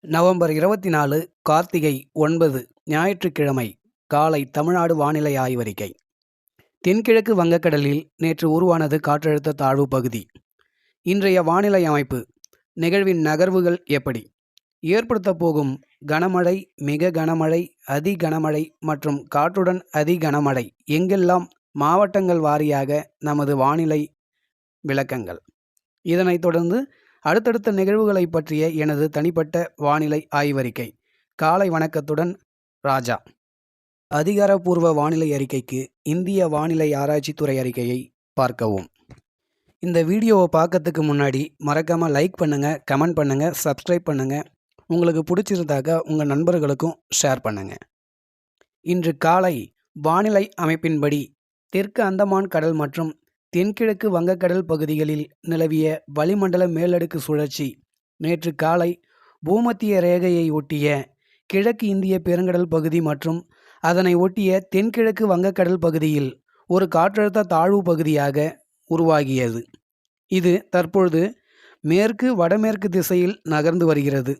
November 24 Karthigai 9 ஞாயிற்றுக்கிழமை காலை தமிழ்நாடு வானிலை ஆய்வறிக்கை. தென்கிழக்கு வங்கக்கடலில் நேற்று உருவானது காற்றழுத்த தாழ்வு பகுதி. இன்றைய வானிலை அமைப்பு. நிகழ்வின் நகர்வுகள் எப்படி? ஏற்படுத்தப் போகும் கனமழை, மிக கனமழை, அதி கனமழை மற்றும் காற்றுடன் அதி கனமழை எங்கெல்லாம் மாவட்டங்கள் வாரியாக நமது வானிலை விளக்கங்கள். இதனைத் தொடர்ந்து அடுத்தடுத்த நிகழ்வுகளை பற்றிய எனது தனிப்பட்ட வானிலை ஆய்வறிக்கை. காலை வணக்கத்துடன் ராஜா. அதிகாரப்பூர்வ வானிலை அறிக்கைக்கு இந்திய வானிலை ஆராய்ச்சித்துறை அறிக்கையை பார்க்கவும். இந்த வீடியோவை பார்க்கறதுக்கு முன்னாடி மறக்காமல் லைக் பண்ணுங்கள், கமெண்ட் பண்ணுங்கள், சப்ஸ்கிரைப் பண்ணுங்கள். உங்களுக்கு பிடிச்சிருந்தாக்க உங்கள் நண்பர்களுக்கும் ஷேர் பண்ணுங்கள். இன்று காலை வானிலை அமைப்பின்படி தெற்கு அந்தமான் கடல் மற்றும் தென்கிழக்கு வங்கக்கடல் பகுதிகளில் நிலவிய வளிமண்டல மேலடுக்கு சுழற்சி நேற்று காலை பூமத்திய ரேகையை ஒட்டிய கிழக்கு இந்திய பெருங்கடல் பகுதி மற்றும் அதனை ஒட்டிய தென்கிழக்கு வங்கக்கடல் பகுதியில் ஒரு காற்றழுத்த தாழ்வு பகுதியாக உருவாகியது. இது தற்பொழுது மேற்கு வடமேற்கு திசையில் நகர்ந்து வருகிறது.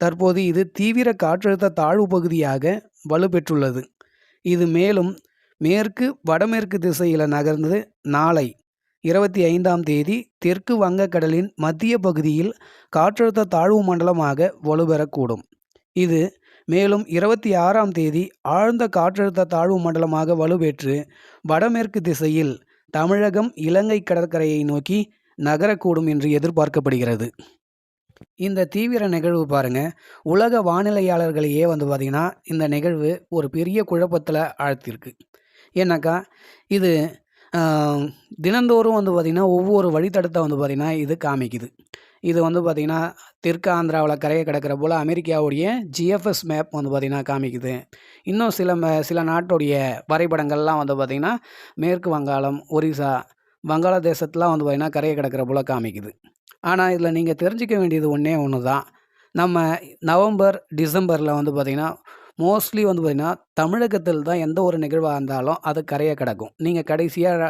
தற்போது இது தீவிர காற்றழுத்த தாழ்வு பகுதியாக வலுப்பெற்றுள்ளது. இது மேலும் மேற்கு வடமேற்கு திசையில் நகர்ந்து நாளை 25ஆம் தேதி தெற்கு வங்கக்கடலின் மத்திய பகுதியில் காற்றழுத்த தாழ்வு மண்டலமாக வலுப்பெறக்கூடும். இது மேலும் 26ஆம் தேதி ஆழ்ந்த காற்றழுத்த தாழ்வு மண்டலமாக வலுப்பெற்று வடமேற்கு திசையில் தமிழகம், இலங்கை கடற்கரையை நோக்கி நகரக்கூடும் என்று எதிர்பார்க்கப்படுகிறது. இந்த தீவிர நிகழ்வு பாருங்க, உலக வானிலையாளர்களையே பார்த்திங்கன்னா இந்த நிகழ்வு ஒரு பெரிய குழப்பத்தில் ஆழ்த்திருக்கு. ஏன்னாக்கா இது தினந்தோறும் பார்த்திங்கன்னா ஒவ்வொரு வழித்தடத்தை பார்த்திங்கன்னா இது காமிக்குது. இது பார்த்திங்கன்னா தெற்கு ஆந்திராவில் கரையை கிடக்கிற போல் அமெரிக்காவுடைய ஜிஎஃப்எஸ் மேப் பார்த்திங்கன்னா காமிக்குது. இன்னும் சில நாட்டுடைய வரைபடங்கள்லாம் பார்த்திங்கன்னா மேற்கு வங்காளம், ஒரிசா, வங்காளதேசத்துலாம் பார்த்திங்கன்னா கரையை கிடக்கிற போல் காமிக்குது. ஆனால் இதில் நீங்கள் தெரிஞ்சிக்க வேண்டியது ஒன்றே ஒன்று தான். நம்ம நவம்பர், டிசம்பரில் பார்த்திங்கன்னா மோஸ்ட்லி பார்த்திங்கன்னா தமிழகத்தில் தான் எந்த ஒரு நிகழ்வாக இருந்தாலும் அது கரையை கிடக்கும். நீங்கள் கடைசியாக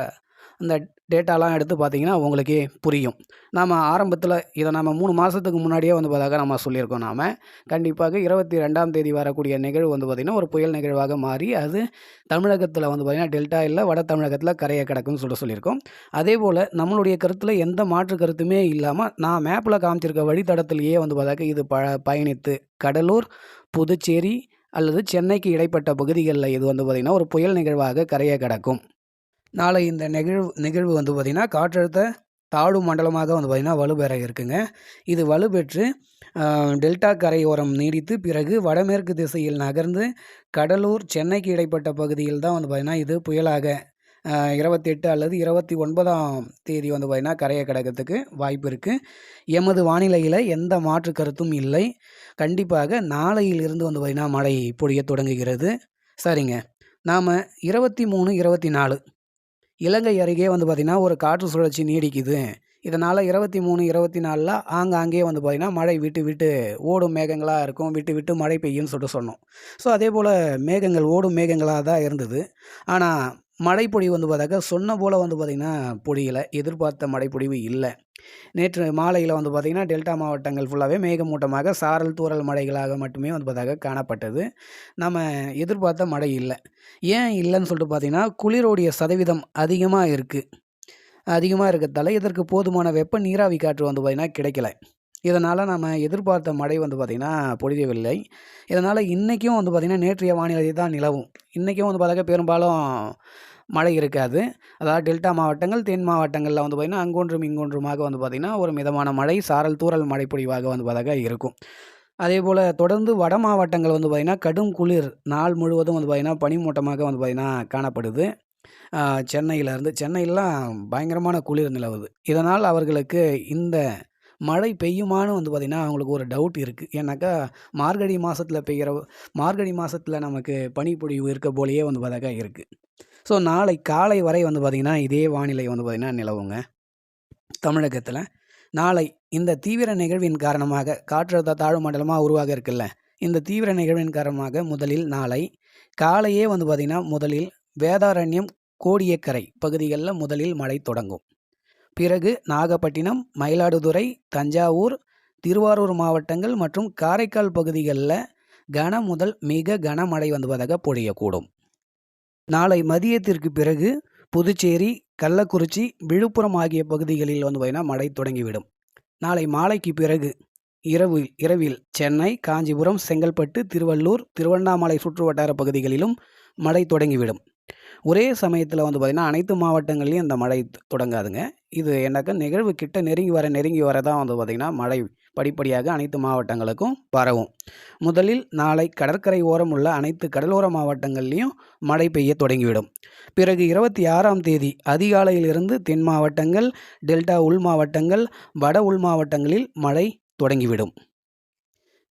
அந்த டேட்டாலாம் எடுத்து பார்த்தீங்கன்னா உங்களுக்கே புரியும். நாம் ஆரம்பத்தில் இதை நம்ம 3 மாதத்துக்கு முன்னாடியே பார்த்தாக்க நம்ம சொல்லியிருக்கோம். நாம் கண்டிப்பாக 22ஆம் தேதி வரக்கூடிய நிகழ்வு பார்த்திங்கன்னா ஒரு புயல் நிகழ்வாக மாறி அது தமிழகத்தில் பார்த்திங்கன்னா டெல்டா இல்லை வட தமிழகத்தில் கரையை கிடக்குன்னு சொல்லியிருக்கோம். அதே போல் நம்மளுடைய கருத்தில் எந்த மாற்று கருத்துமே இல்லாமல் நான் மேப்பில் காமிச்சிருக்க வழித்தடத்திலேயே பார்த்தாக்க இது பயணித்து கடலூர், புதுச்சேரி அல்லது சென்னைக்கு இடைப்பட்ட பகுதிகளில் இது பார்த்திங்கன்னா ஒரு புயல் நிகழ்வாக கரையை கிடக்கும். நாளை இந்த நிகழ்வு பார்த்திங்கன்னா காற்றழுத்த தாழ்வு மண்டலமாக பார்த்திங்கன்னா வலுப்பெற இருக்குங்க. இது வலுப்பெற்று டெல்டா கரையோரம் நீடித்து பிறகு வடமேற்கு திசையில் நகர்ந்து கடலூர், சென்னைக்கு இடைப்பட்ட பகுதியில் தான் பார்த்திங்கன்னா இது புயலாக 28 அல்லது 29ஆம் தேதி பார்த்திங்கன்னா கரையை கிடக்கிறதுக்கு வாய்ப்பு இருக்குது. எமது வானிலையில் எந்த மாற்று கருத்தும் இல்லை. கண்டிப்பாக நாளையிலிருந்து பார்த்திங்கன்னா மழை பொழிய தொடங்குகிறது. சரிங்க, நாம் 23, 24 இலங்கை அருகே பார்த்திங்கன்னா ஒரு காற்று சுழற்சி நீடிக்குது. இதனால் 23, 24 ஆங்காங்கே பார்த்திங்கன்னா மழை விட்டு விட்டு ஓடும் மேகங்களாக இருக்கும், விட்டு விட்டு மழை பெய்யும்னு சொன்னோம். ஸோ அதே போல் மேகங்கள் ஓடும் மேகங்களாக தான் இருந்தது. ஆனால் மழைப்பொழிவு பார்த்தாக்க சொன்ன போல் பார்த்திங்கன்னா பொழியலை, எதிர்பார்த்த மழைப்பொழிவு இல்லை. நேற்று மாலையில் பார்த்திங்கன்னா டெல்டா மாவட்டங்கள் ஃபுல்லாகவே மேகமூட்டமாக சாரல் தூறல் மழைகளாக மட்டுமே பார்த்தாக்க காணப்பட்டது. நம்ம எதிர்பார்த்த மழை இல்லை. ஏன் இல்லைன்னு சொல்லிட்டு பார்த்திங்கன்னா குளிரோடைய சதவீதம் அதிகமாக இருக்கிறதால இதற்கு போதுமான வெப்ப நீராவி காற்று பார்த்திங்கன்னா கிடைக்கல. இதனால் நம்ம எதிர்பார்த்த மழை பார்த்திங்கன்னா பொழியவில்லை. இதனால் இன்றைக்கும் பார்த்திங்கன்னா நேற்றைய வானிலை தான் நிலவும். இன்றைக்கும் பார்த்தாக்க பெரும்பாலும் மழை இருக்காது. அதாவது டெல்டா மாவட்டங்கள், தென் மாவட்டங்களில் பார்த்திங்கன்னா அங்கொன்றும் இங்கொன்றுமாக பார்த்திங்கன்னா ஒரு மிதமான மழை, சாரல் தூறல் மழை பொழிவாக பார்த்தாக்க இருக்கும். அதே போல் தொடர்ந்து வட மாவட்டங்கள் பார்த்திங்கன்னா கடும் குளிர் நாள் முழுவதும் பார்த்திங்கன்னா பனிமூட்டமாக பார்த்திங்கன்னா காணப்படுது. சென்னையிலாம் பயங்கரமான குளிர் நிலவுது. இதனால் அவர்களுக்கு இந்த மழை பெய்யுமான்னு பார்த்திங்கன்னா அவங்களுக்கு ஒரு டவுட் இருக்குது. ஏன்னாக்கா மார்கழி மாதத்தில் நமக்கு பனிப்பொழிவு இருக்க போலேயே பார்த்தாக்கா இருக்குது. ஸோ நாளை காலை வரை பார்த்திங்கன்னா இதே வானிலை பார்த்திங்கன்னா நிலவுங்க தமிழகத்தில். நாளை இந்த தீவிர நிகழ்வின் காரணமாக காற்றழுத்த தாழ்வு மண்டலமாக உருவாக இருக்குல்ல, இந்த தீவிர நிகழ்வின் காரணமாக முதலில் நாளை காலையே பார்த்திங்கன்னா முதலில் வேதாரண்யம், கோடியக்கரை பகுதிகளில் முதலில் மழை தொடங்கும். பிறகு நாகப்பட்டினம், மயிலாடுதுறை, தஞ்சாவூர், திருவாரூர் மாவட்டங்கள் மற்றும் காரைக்கால் பகுதிகளில் கன முதல் மிக கனமழை வந்து பொழியக்கூடும். நாளை மதியத்திற்கு பிறகு புதுச்சேரி, கள்ளக்குறிச்சி, விழுப்புரம் ஆகிய பகுதிகளில் வந்து மழை தொடங்கிவிடும். நாளை மாலைக்கு பிறகு இரவில் சென்னை, காஞ்சிபுரம், செங்கல்பட்டு, திருவள்ளூர், திருவண்ணாமலை சுற்றுவட்டார பகுதிகளிலும் மழை தொடங்கிவிடும். ஒரே சமயத்தில் வந்து அனைத்து மாவட்டங்கள்லையும் இந்த மழை தொடங்காதுங்க. இது என்னக்கா நிகழ்வு கிட்ட நெருங்கி வர தான் வந்து மழை படிப்படியாக அனைத்து மாவட்டங்களுக்கும் பரவும். முதலில் நாளை கடற்கரை ஓரம் உள்ள அனைத்து கடலோர மாவட்டங்கள்லையும் மழை பெய்ய தொடங்கிவிடும். பிறகு 26ஆம் தேதி அதிகாலையிலிருந்து தென் மாவட்டங்கள், டெல்டா உள் மாவட்டங்கள், வட உள் மாவட்டங்களில் மழை தொடங்கிவிடும்.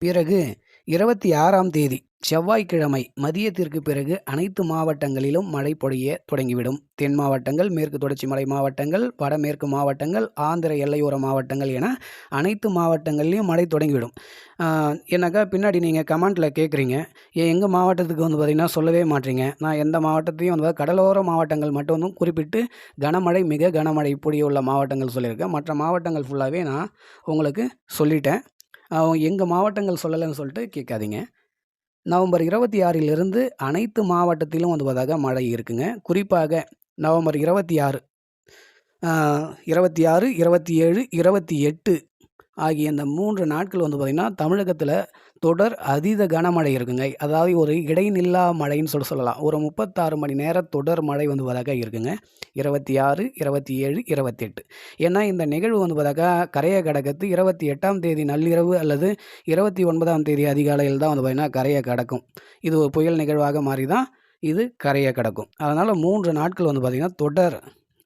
பிறகு 26ஆம் தேதி செவ்வாய்க்கிழமை மதியத்திற்கு பிறகு அனைத்து மாவட்டங்களிலும் மழை பொழிய தொடங்கிவிடும். தென் மாவட்டங்கள், மேற்கு தொடர்ச்சி மலை மாவட்டங்கள், வடமேற்கு மாவட்டங்கள், ஆந்திர எல்லையோர மாவட்டங்கள் என அனைத்து மாவட்டங்கள்லையும் மழை தொடங்கிவிடும். என்னக்கா பின்னாடி நீங்கள் கமெண்ட்டில் கேட்குறீங்க, எங்கள் மாவட்டத்துக்கு வந்து சொல்லவே மாட்டீங்க. நான் எந்த மாவட்டத்தையும் வந்து கடலோர மாவட்டங்கள் மட்டும் வந்து குறிப்பிட்டு கனமழை, மிக கனமழை பொழியுள்ள மாவட்டங்கள் சொல்லியிருக்கேன். மற்ற மாவட்டங்கள் ஃபுல்லாகவே நான் உங்களுக்கு சொல்லிட்டேன். எங்கள் மாவட்டங்கள் சொல்லலைன்னு சொல்லிட்டு கேட்காதீங்க. நவம்பர் 26 அனைத்து மாவட்டத்திலும் வந்து மழை இருக்குங்க. குறிப்பாக நவம்பர் 26, 27, 28 ஆகிய இந்த 3 நாட்கள் வந்து தமிழகத்தில் தொடர் அதீத கனமழை இருக்குங்க. அதாவது ஒரு இடைநில்லா மழைன்னு சொல்லலாம். ஒரு 36 மணி நேர தொடர் மழை வந்து இருக்குங்க. 26, 27, 28. ஏன்னா இந்த நிகழ்வு வந்து கரையை கடக்கிறது 28ஆம் தேதி நள்ளிரவு அல்லது 29ஆம் தேதி அதிகாலையில் தான் வந்து கரையை கடக்கும். இது ஒரு புயல் நிகழ்வாக மாறி தான் இது கரையை கடக்கும். அதனால் 3 நாட்கள் வந்து தொடர்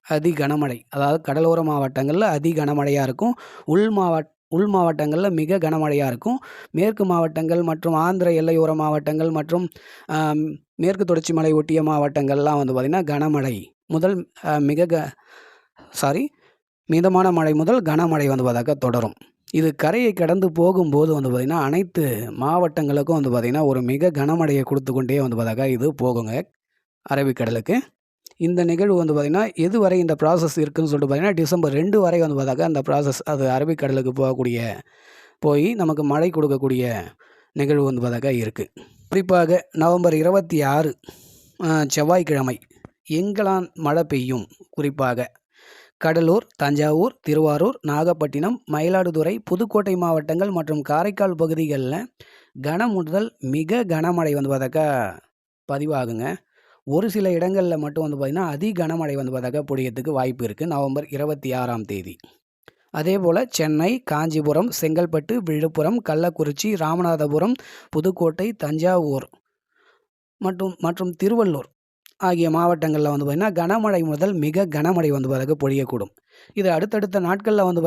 அதி கனமழை, அதாவது கடலோர மாவட்டங்களில் அதி கனமழையாக இருக்கும். உள் மாவட்டங்களில் மிக கனமழையாக இருக்கும். மேற்கு மாவட்டங்கள் மற்றும் ஆந்திர எல்லையோர மாவட்டங்கள் மற்றும் மேற்கு தொடர்ச்சி மலை ஒட்டிய மாவட்டங்கள்லாம் வந்து கனமழை முதல் மிதமான மழை முதல் கனமழை வந்து தொடரும். இது கரையை கடந்து போகும்போது வந்து அனைத்து மாவட்டங்களுக்கும் வந்து ஒரு மிக கனமழையை கொடுத்து கொண்டே வந்து இது போகுங்க அரபிக்கடலுக்கு. இந்த நிகழ்வு வந்து எதுவரை இந்த ப்ராசஸ் இருக்குதுன்னு சொல்லிட்டு டிசம்பர் 2 வரை வந்து அந்த ப்ராசஸ் அது அரபிக்கடலுக்கு போய் நமக்கு மழை கொடுக்கக்கூடிய நிகழ்வு வந்து இருக்குது. குறிப்பாக நவம்பர் 26 செவ்வாய்க்கிழமை எங்கெல்லாம் மழை பெய்யும், குறிப்பாக கடலூர், தஞ்சாவூர், திருவாரூர், நாகப்பட்டினம், மயிலாடுதுறை, புதுக்கோட்டை மாவட்டங்கள் மற்றும் காரைக்கால் பகுதிகளில் கன முதல் மிக கனமழை வந்து பதிவாகுங்க. ஒரு சில இடங்களில் மட்டும் வந்து அதி கனமழை வந்து பொழியத்துக்கு வாய்ப்பு இருக்குது நவம்பர் 26ஆம் தேதி. அதே போல் சென்னை, காஞ்சிபுரம், செங்கல்பட்டு, விழுப்புரம், கள்ளக்குறிச்சி, ராமநாதபுரம், புதுக்கோட்டை, தஞ்சாவூர் மற்றும் திருவள்ளூர் ஆகிய மாவட்டங்களில் வந்து கனமழை முதல் மிக கனமழை வந்து பொழியக்கூடும். இது அடுத்தடுத்த நாட்களில் வந்து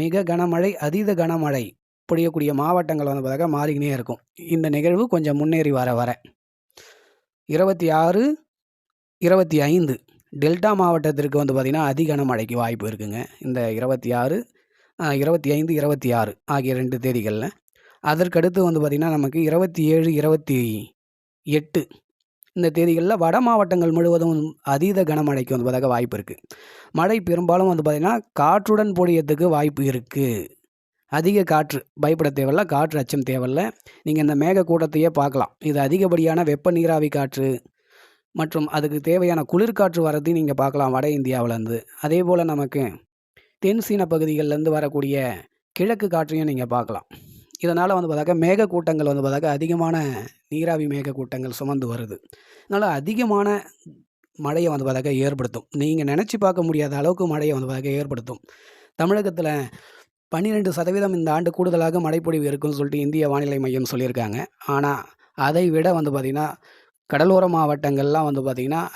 மிக கனமழை, அதீத கனமழை பொழியக்கூடிய மாவட்டங்கள் வந்து மாறிக்கினே இருக்கும். இந்த நிகழ்வு கொஞ்சம் முன்னேறி வர 26, 25 டெல்டா மாவட்டத்திற்கு வந்து அதி கனமழைக்கு வாய்ப்பு இருக்குங்க. இந்த 26, 25, 26 ஆகிய 2 தேதிகளில். அதற்கடுத்து வந்து நமக்கு 27, 28 இந்த தேதிகளில் வட மாவட்டங்கள் முழுவதும் அதீத கனமழைக்கு வந்து வாய்ப்பு இருக்குது. மழை பெரும்பாலும் வந்து காற்றுடன் பொழியத்துக்கு வாய்ப்பு இருக்குது. அதிக காற்று, பயப்பட தேவையில்ல, காற்று அச்சம் தேவையில்ல. நீங்கள் இந்த மேகக்கூட்டத்தையே பார்க்கலாம். இது அதிகப்படியான வெப்ப நீராவி காற்று மற்றும் அதுக்கு தேவையான குளிர்காற்று வரதையும் நீங்கள் பார்க்கலாம் வட இந்தியாவிலேருந்து. அதே போல் நமக்கு தென் சீன பகுதிகளிலேருந்து வரக்கூடிய கிழக்கு காற்றையும் நீங்கள் பார்க்கலாம். இதனால் வந்து மேகக்கூட்டங்கள் வந்து அதிகமான நீராவி மேகக்கூட்டங்கள் சுமந்து வருது. அதனால் அதிகமான மழையை வந்து ஏற்படுத்தும். நீங்கள் நினச்சி பார்க்க முடியாத அளவுக்கு மழையை வந்து ஏற்படுத்தும். தமிழகத்தில் 12% இந்த ஆண்டு கூடுதலாக மழைப்பொழிவு இருக்குன்னு சொல்லிட்டு இந்திய வானிலை மையம் சொல்லியிருக்காங்க. ஆனால் அதை விட வந்து கடலோர மாவட்டங்கள்லாம் வந்து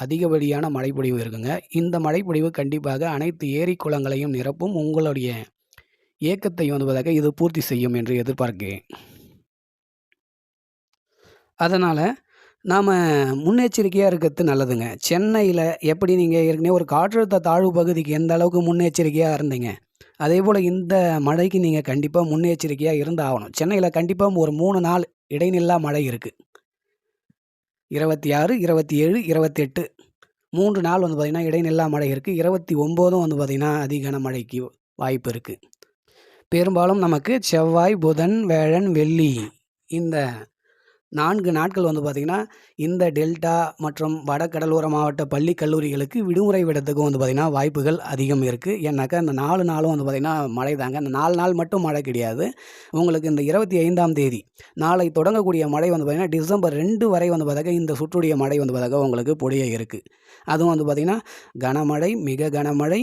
அதிகப்படியான மழைப்பொழிவு இருக்குங்க. இந்த மழைப்பொழிவு கண்டிப்பாக அனைத்து ஏரி குளங்களையும் நிரப்பும். உங்களுடைய ஏக்கத்தை வந்து இது பூர்த்தி செய்யும் என்று எதிர்பார்க்கிறேன். அதனால் நாம் முன்னெச்சரிக்கையாக இருக்கிறது நல்லதுங்க. சென்னையில் எப்படி நீங்கள் ஏற்கனவே ஒரு காற்றழுத்த தாழ்வு பகுதிக்கு எந்த அளவுக்கு முன்னெச்சரிக்கையாக இருந்தீங்க, அதே போல் இந்த மழைக்கு நீங்கள் கண்டிப்பாக முன்னெச்சரிக்கையாக இருந்தாகணும். சென்னையில் கண்டிப்பாக ஒரு 3 நாள் இடைநில்லா மழை இருக்குது. 26, 27, 28 3 நாள் வந்து இடைநில்லா மழை இருக்குது. 29 வந்து அதிக கனமழைக்கு வாய்ப்பு இருக்குது. பெரும்பாலும் நமக்கு செவ்வாய், புதன், வியாழன், வெள்ளி இந்த 4 நாட்கள் வந்து பார்த்திங்கன்னா, இந்த டெல்டா மற்றும் வட கடலோர மாவட்ட பள்ளி, கல்லூரிகளுக்கு விடுமுறை விடத்துக்கும் வந்து பார்த்திங்கன்னா வாய்ப்புகள் அதிகம் இருக்குது. ஏன்னாக்கா இந்த 4 நாளும் வந்து பார்த்திங்கன்னா மழை தாங்க. இந்த 4 நாள் மட்டும் மழை கிடையாது. உங்களுக்கு இந்த 25ஆம் தேதி நாளை தொடங்கக்கூடிய மழை வந்து பார்த்திங்கன்னா, டிசம்பர் 2 வரை வந்து பார்த்தாக்கா இந்த சுற்றுடைய மழை வந்து பார்த்தாக்கா உங்களுக்கு பொழிய இருக்குது. அதுவும் வந்து பார்த்திங்கன்னா, கனமழை, மிக கனமழை,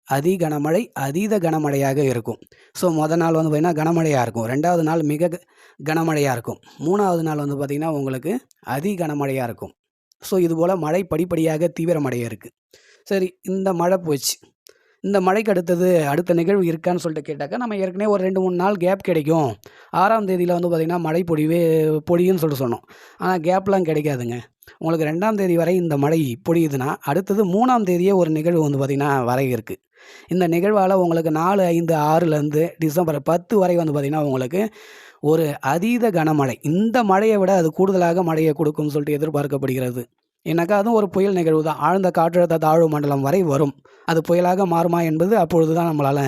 அதி கனமழை, அதீத கனமழையாக இருக்கும். ஸோ நாள் வந்து பார்த்திங்கன்னா கனமழையாக இருக்கும். 2வது நாள் மிக கனமழையாக இருக்கும். 3வது நாள் வந்து பார்த்திங்கன்னா உங்களுக்கு அதி கனமழையாக இருக்கும். ஸோ இதுபோல் மழை படிப்படியாக தீவிரமடைய இருக்குது. சரி, இந்த மழை போச்சு. இந்த மழைக்கு அடுத்த நிகழ்வு இருக்கான்னு சொல்லிட்டு கேட்டாக்கா, நம்ம ஏற்கனவே ஒரு 2, 3 நாள் கேப் கிடைக்கும். 6ஆம் தேதியில் வந்து பார்த்திங்கன்னா மழை பொழியும்னு சொல்லிட்டு சொன்னோம். ஆனால் கேப்லாம் கிடைக்காதுங்க. உங்களுக்கு 2ஆம் தேதி வரை இந்த மழை பொழியுதுன்னா, அடுத்தது 3ஆம் தேதியே ஒரு நிகழ்வு வந்து பார்த்திங்கன்னா வர இருக்குது. இந்த நிகழ்வால் உங்களுக்கு 4, 5, 6லேருந்து டிசம்பர் 10 வரை வந்து பார்த்திங்கன்னா உங்களுக்கு ஒரு அதீத கனமழை. இந்த மழையை விட அது கூடுதலாக மழையை கொடுக்கும்னு சொல்லிட்டு எதிர்பார்க்கப்படுகிறது. ஏன்னாக்கா அதுவும் ஒரு புயல் நிகழ்வு தான். ஆழ்ந்த காற்றழுத்த தாழ்வு மண்டலம் வரை வரும். அது புயலாக மாறுமா என்பது அப்பொழுது தான் நம்மளால்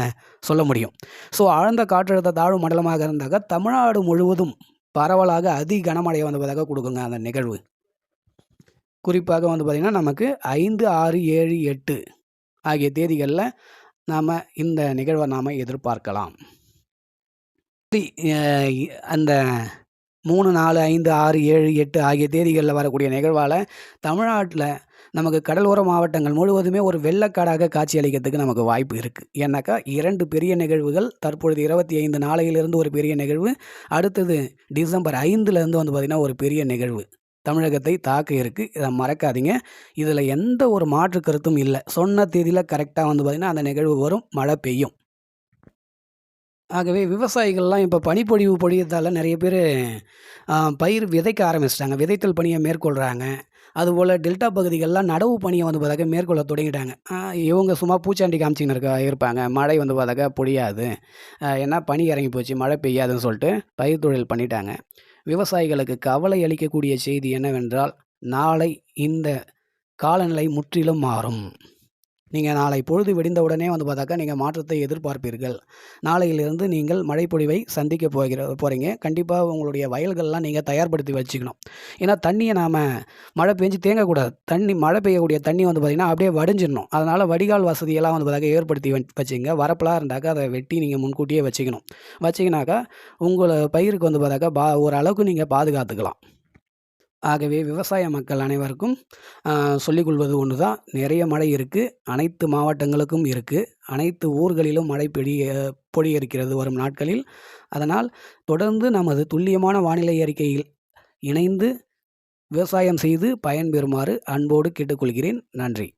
சொல்ல முடியும். ஸோ ஆழ்ந்த காற்றழுத்த தாழ்வு மண்டலமாக இருந்தாக்கா தமிழ்நாடு முழுவதும் பரவலாக அதி கனமழையை வந்து பார்த்தாக்கா கொடுக்குங்க அந்த நிகழ்வு. குறிப்பாக வந்து பார்த்திங்கன்னா நமக்கு 5, 6, 7, 8 ஆகிய தேதிகளில் நாம் இந்த நிகழ்வை எதிர்பார்க்கலாம். அந்த 3, 4, 5, 6, 7, 8 ஆகிய தேதிகளில் வரக்கூடிய நிகழ்வால் தமிழ்நாட்டில் நமக்கு கடலோர மாவட்டங்கள் முழுவதுமே ஒரு வெள்ளக்காடாக காட்சியளிக்கிறதுக்கு நமக்கு வாய்ப்பு இருக்குது. ஏன்னாக்கா 2 பெரிய நிகழ்வுகள், தற்பொழுது 25 நாளையிலிருந்து ஒரு பெரிய நிகழ்வு, அடுத்தது டிசம்பர் 5லேருந்து வந்து பார்த்திங்கன்னா ஒரு பெரிய நிகழ்வு தமிழகத்தை தாக்க இருக்குது. இதை மறக்காதீங்க. இதில் எந்த ஒரு மாற்று கருத்தும் இல்லை. சொன்ன தேதியில் கரெக்டாக வந்து பார்த்திங்கன்னா அந்த நிகழ்வு வரும், மழை பெய்யும். ஆகவே விவசாயிகள்லாம் இப்போ பனிப்பொழிவு பொழியத்தால் நிறைய பேர் பயிர் விதைக்க ஆரம்பிச்சிட்டாங்க. விதைத்தல் பணியை மேற்கொள்கிறாங்க. அதுபோல் டெல்டா பகுதிகளெலாம் நடவு பணியை வந்து பார்த்தாக்கா மேற்கொள்ள தொடங்கிட்டாங்க. இவங்க சும்மா பூச்சாண்டி காமிச்சின்னு இருப்பாங்க. மழை வந்து பார்த்தாக்கா பொழியாது, ஏன்னா பனி இறங்கி போச்சு, மழை பெய்யாதுன்னு சொல்லிட்டு பயிர் தொழில் பண்ணிட்டாங்க. விவசாயிகளுக்கு கவலை அளிக்கக்கூடிய செய்தி என்னவென்றால், நாளை இந்த காலநிலை முற்றிலும் மாறும். நீங்கள் நாளை பொழுது விடிந்தவுடனே வந்து பார்த்தாக்கா நீங்கள் மாற்றத்தை எதிர்பார்ப்பீர்கள். நாளையிலிருந்து நீங்கள் மழைப்பொழிவை சந்திக்க போகிறீங்க. கண்டிப்பாக உங்களுடைய வயல்கள்லாம் நீங்கள் தயார்படுத்தி வச்சுக்கணும். ஏன்னா தண்ணியை மழை பெஞ்சு தேங்கக்கூடாது. மழை பெய்யக்கூடிய தண்ணி வந்து பார்த்திங்கன்னா அப்படியே வடிஞ்சிடணும். அதனால் வடிகால் வசதியெல்லாம் வந்து பார்த்தாக்கா ஏற்படுத்தி வச்சுங்க. வரப்பெல்லாம் இருந்தாக்கா அதை வெட்டி நீங்கள் முன்கூட்டியே வச்சிங்கனாக்கா உங்களை பயிருக்கு வந்து பார்த்தாக்கா ஓரளவுக்கு நீங்கள் பாதுகாத்துக்கலாம். ஆகவே விவசாய மக்கள் அனைவருக்கும் சொல்லிக்கொள்வது ஒன்று தான், நிறைய மழை இருக்குது, அனைத்து மாவட்டங்களுக்கும் இருக்குது, அனைத்து ஊர்களிலும் மழை பொழிய இருக்கிறது வரும் நாட்களில். அதனால் தொடர்ந்து நமது துல்லியமான வானிலை அறிக்கையில் இணைந்து விவசாயம் செய்து பயன்பெறுமாறு அன்போடு கேட்டுக்கொள்கிறேன். நன்றி.